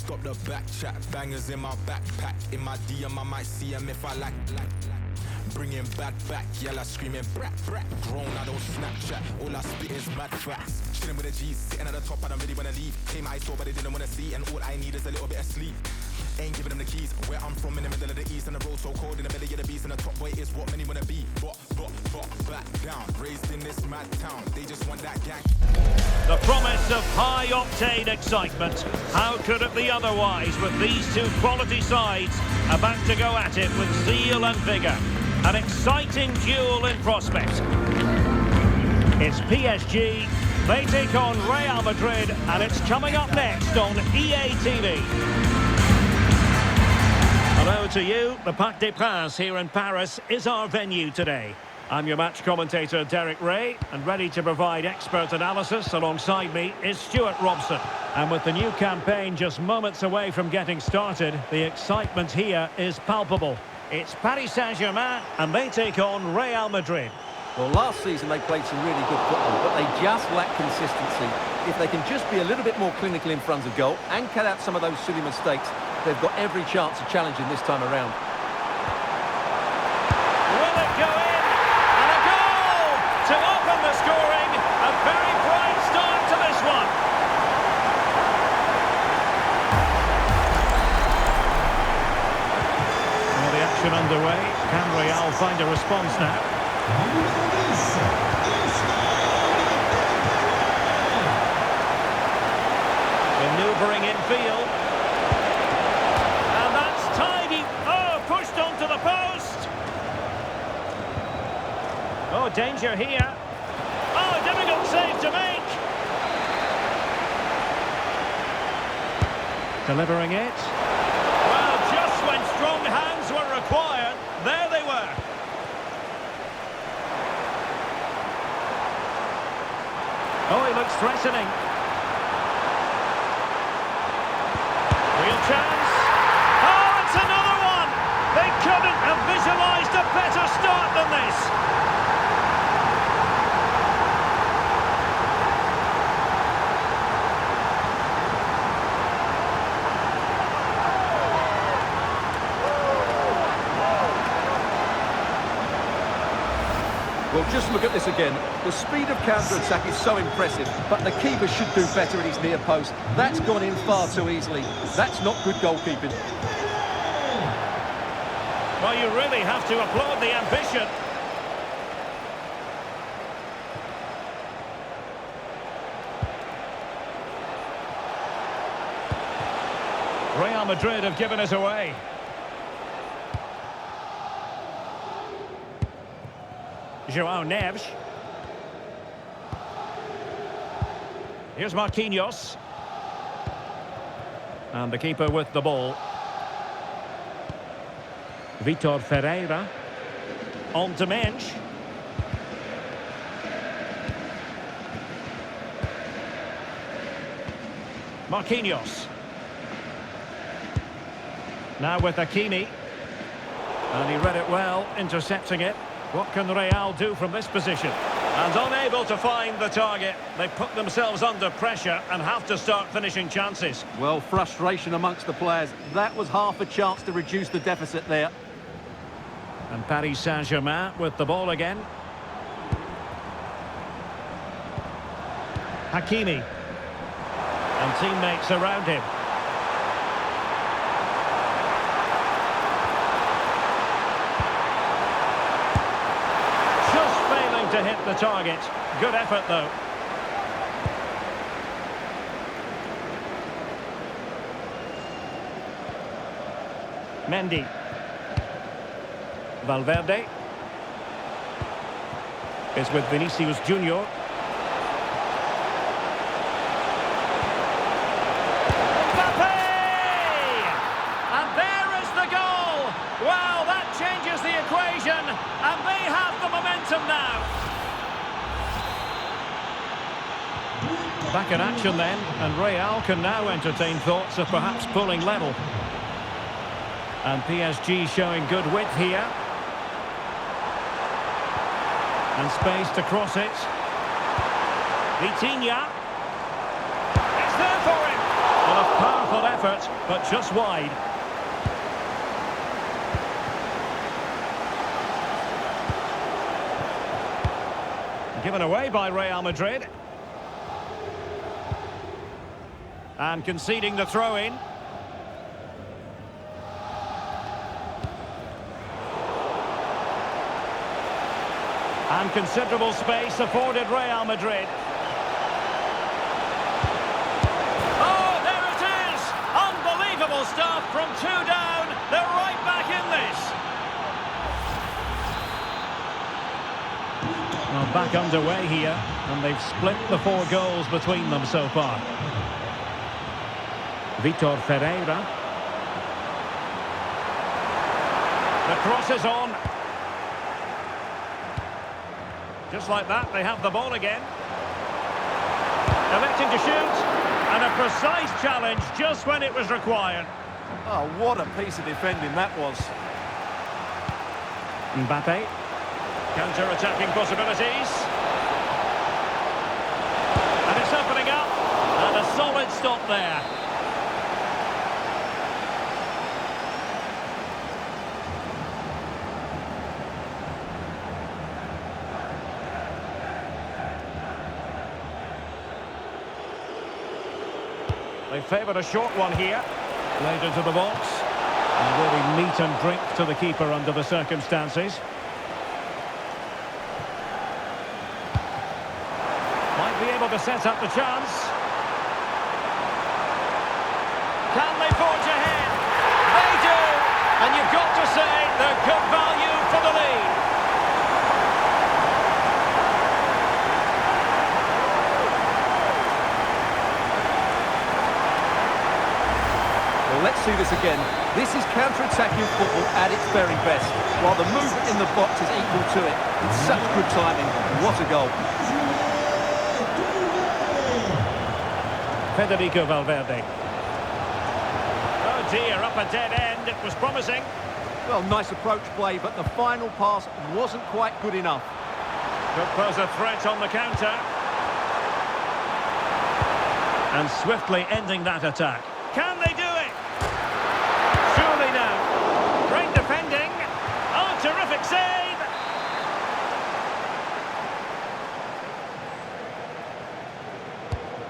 Stop the back chat, bangers in my backpack. In my DM, I might see them if I like. Bringing bad back, yella screaming brat brat. Grown, I don't Snapchat, all I spit is mad facts. Chilling with the G's, sitting at the top, I don't really wanna leave. Came I saw, but they didn't wanna see, and all I need is a little bit of sleep. Ain't giving them the keys, where I'm from in the middle of the east, and the road so cold in the middle of the beast, and the top boy is what many wanna be. But, back down, raised in this mad town, they just want that gang. The promise of high-octane excitement. How could it be otherwise with these two quality sides about to go at it with zeal and vigour? An exciting duel in prospect. It's PSG, they take on Real Madrid, and it's coming up next on EA TV. Hello to you. The Parc des Princes here in Paris is our venue today. I'm your match commentator Derek Ray, and ready to provide expert analysis alongside me is Stuart Robson. And with the new campaign just moments away from getting started, the excitement here is palpable. It's Paris Saint-Germain, and they take on Real Madrid. Well, last season they played some really good football, but they just lack consistency. If they can just be a little bit more clinical in front of goal and cut out some of those silly mistakes, they've got every chance of challenging this time around. Will it go in? And a goal to open the scoring. A very bright start to this one. Well, the action underway. Can Real find a response now? Manoeuvring in field. And that's tidy. Oh, pushed onto the post. Oh, danger here. Oh, difficult save to make. Delivering it. Well, just when strong hands were required, there they were. Oh, he looks threatening. Real chance. Oh, it's another one. They couldn't have visualised a better start than this. Well, just look at this again. The speed of counter-attack is so impressive, but the keeper should do better at his near post. That's gone in far too easily. That's not good goalkeeping. Well, you really have to applaud the ambition. Real Madrid have given it away. João Neves. Here's Marquinhos. And the keeper with the ball. Vitor Ferreira. On to Mensch. Marquinhos. Now with Hakimi. And he read it well, intercepting it. What can Real do from this position? And unable to find the target. They put themselves under pressure and have to start finishing chances. Well, frustration amongst the players. That was half a chance to reduce the deficit there. And Paris Saint-Germain with the ball again. Hakimi. And teammates around him. To hit the target. Good effort though. Mendy. Valverde. It's with Vinicius Junior. Mbappe! And there is the goal! Wow, that changes the equation, and they have the momentum now. Back in action then, and Real can now entertain thoughts of perhaps pulling level. And PSG showing good width here. And space to cross it. Vitinha. It's there for him. Well, a powerful effort. effort, but just wide. Given away by Real Madrid. And conceding the throw-in. And considerable space afforded Real Madrid. Oh, there it is! Unbelievable stuff from 2 down. They're right back in this. Well, back underway here, and they've split the 4 goals between them so far. Vitor Ferreira. The cross is on. Just like that, they have the ball again. Electing to shoot. And a precise challenge just when it was required. Oh, what a piece of defending that was. Mbappe. Counter-attacking possibilities. And it's opening up. And a solid stop there. They favoured a short one here. Played into the box. And really meat and drink to the keeper under the circumstances. Might be able to set up the chance. Can they forge ahead? They do! And you've got to say they're good value for the lead. Let's see this again. This is counter-attacking football at its very best. While the movement in the box is equal to it. It's such good timing. What a goal. Federico Valverde. Oh dear, up a dead end. It was promising. Well, nice approach play, but the final pass wasn't quite good enough. Could pose a threat on the counter. And swiftly ending that attack. Can they do it? Surely now. Great defending. Oh, terrific save.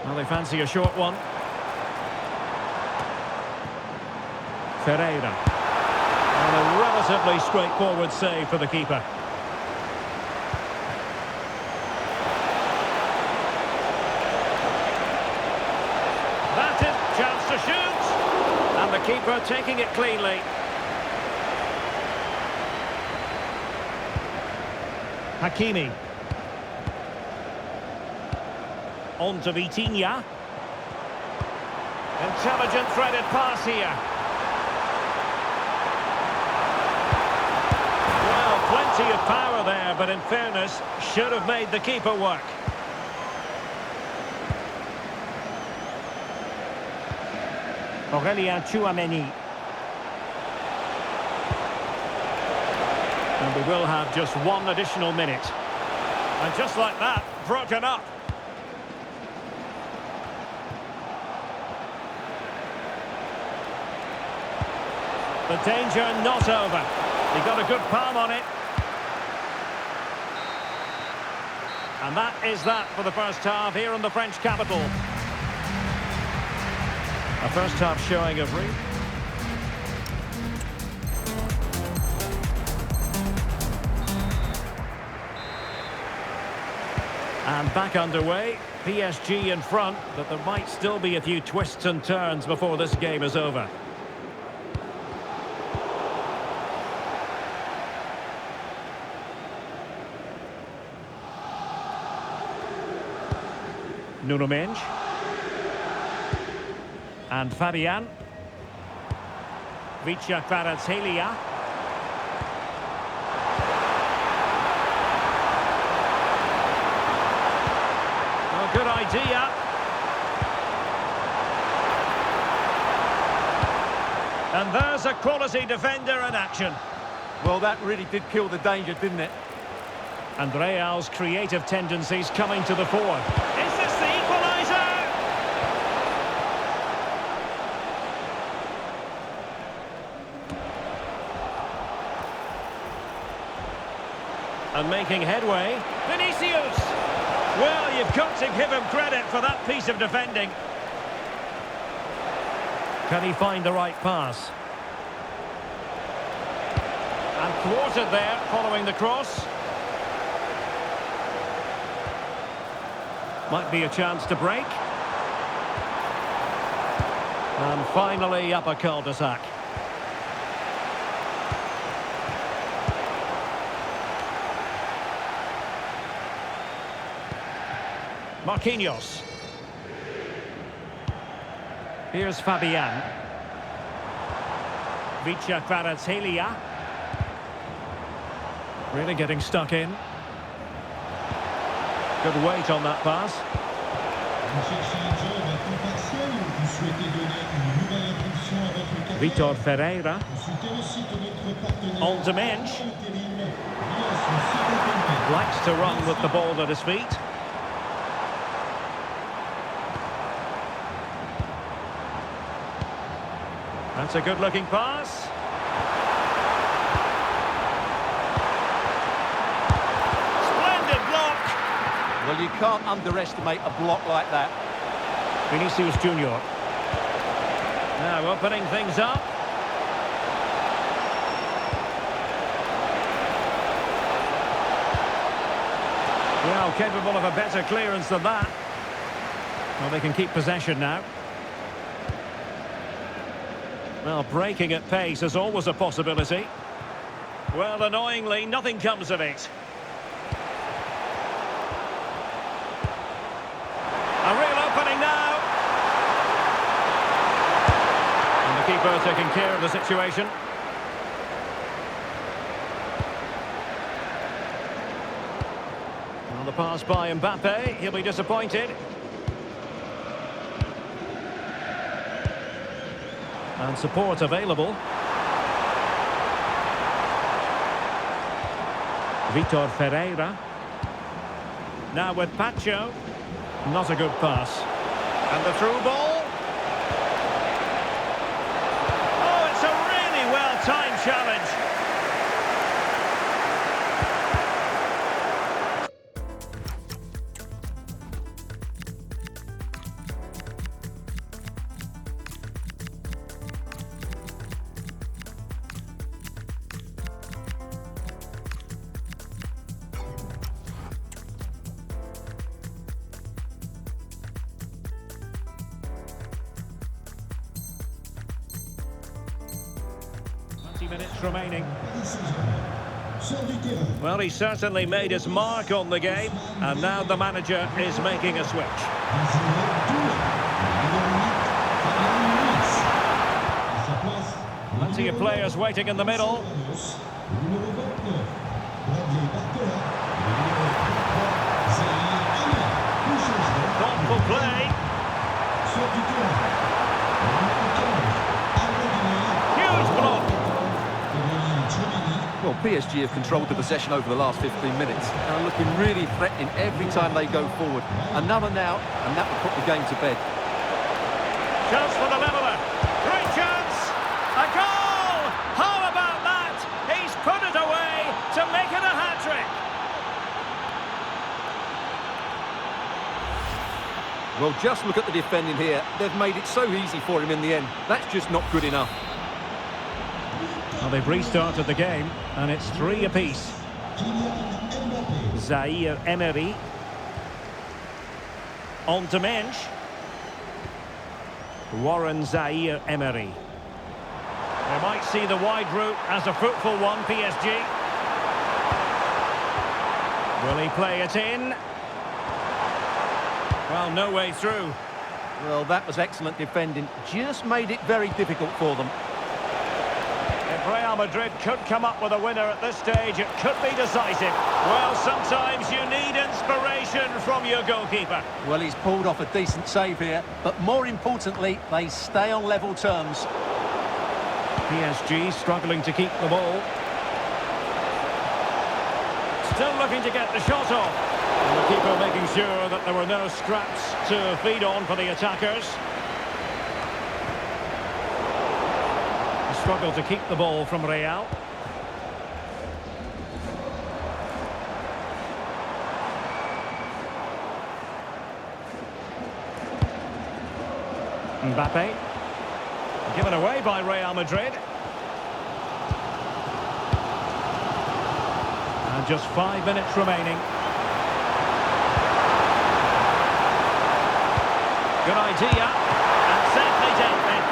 Well, they fancy a short one. Ferreira. And a relatively straightforward save for the keeper. That's it. Chance to shoot. And the keeper taking it cleanly. Hakimi. On to Vitinha. Intelligent threaded pass here. Well, plenty of power there, but in fairness, should have made the keeper work. Aurélien Tchouaméni. And we will have just 1 additional minute. And just like that, broken up. The danger not over. He got a good palm on it. And that is that for the first half here in the French capital. A first half showing of Real. And back underway. PSG in front, but there might still be a few twists and turns before this game is over. Nuno Mendes. And Fabian. Vicha Kvaratskhelia. Oh, good idea. And there's a quality defender in action. Well, that really did kill the danger, didn't it? And Real's creative tendencies coming to the fore. Is this the equaliser? and making headway. Vinicius! Well, you've got to give him credit for that piece of defending. Can he find the right pass? And thwarted there, following the cross. Might be a chance to break. And finally up a cul-de-sac. Marquinhos. Here's Fabian. Vicha Kvaratskhelia. Really getting stuck in. Good weight on that pass. Vitor Ferreira. On Dimension. Likes to run with the ball at his feet. That's a good-looking pass. Splendid block. Well, you can't underestimate a block like that. Vinicius Junior. Now opening things up. Well, capable of a better clearance than that. Well, they can keep possession now. Well, breaking at pace is always a possibility. Well, annoyingly, nothing comes of it. A real opening now. And the keeper taking care of the situation. Well, the pass by Mbappe, he'll be disappointed. And support available. Vitor Ferreira. Now with Pacho. Not a good pass. And the through ball. Oh, it's a really well-timed challenge. Minutes remaining. Well, he certainly made his mark on the game, and now the manager is making a switch. Plenty of players waiting in the middle. Thoughtful play. Huge block. Well, PSG have controlled the possession over the last 15 minutes and are looking really threatening every time they go forward. Another now, and that will put the game to bed. Chance for the leveller. Great chance. A goal! How about that? He's put it away to make it a hat-trick. Well, just look at the defending here. They've made it so easy for him in the end. That's just not good enough. Well, they've restarted the game, and it's 3 apiece. Zaire Emery. On Dimension. Warren Zaire Emery. They might see the wide route as a fruitful one, PSG. Will he play it in? Well, no way through. Well, that was excellent defending. Just made it very difficult for them. If Real Madrid could come up with a winner at this stage, it could be decisive. Well, sometimes you need inspiration from your goalkeeper. Well, he's pulled off a decent save here, but more importantly, they stay on level terms. PSG struggling to keep the ball. Still looking to get the shot off. And the keeper making sure that there were no scraps to feed on for the attackers. Struggle to keep the ball from Real. Mbappe. Given away by Real Madrid. And just 5 minutes remaining. Good idea. And safely dealt with.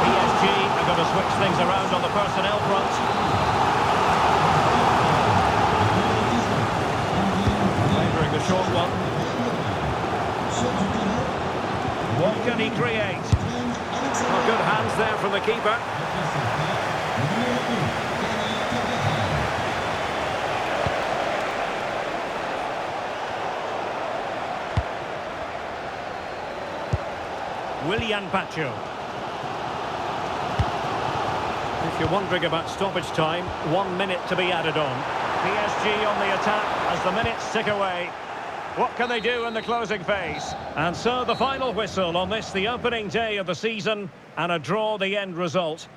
PSG are going to switch things around on the personnel front. Favouring the short one. What can he create? Well, good hands there from the keeper. Willian Pacho. If you're wondering about stoppage time, 1 minute to be added on. PSG on the attack as the minutes tick away. What can they do in the closing phase? And so the final whistle on this, the opening day of the season, and a draw the end result.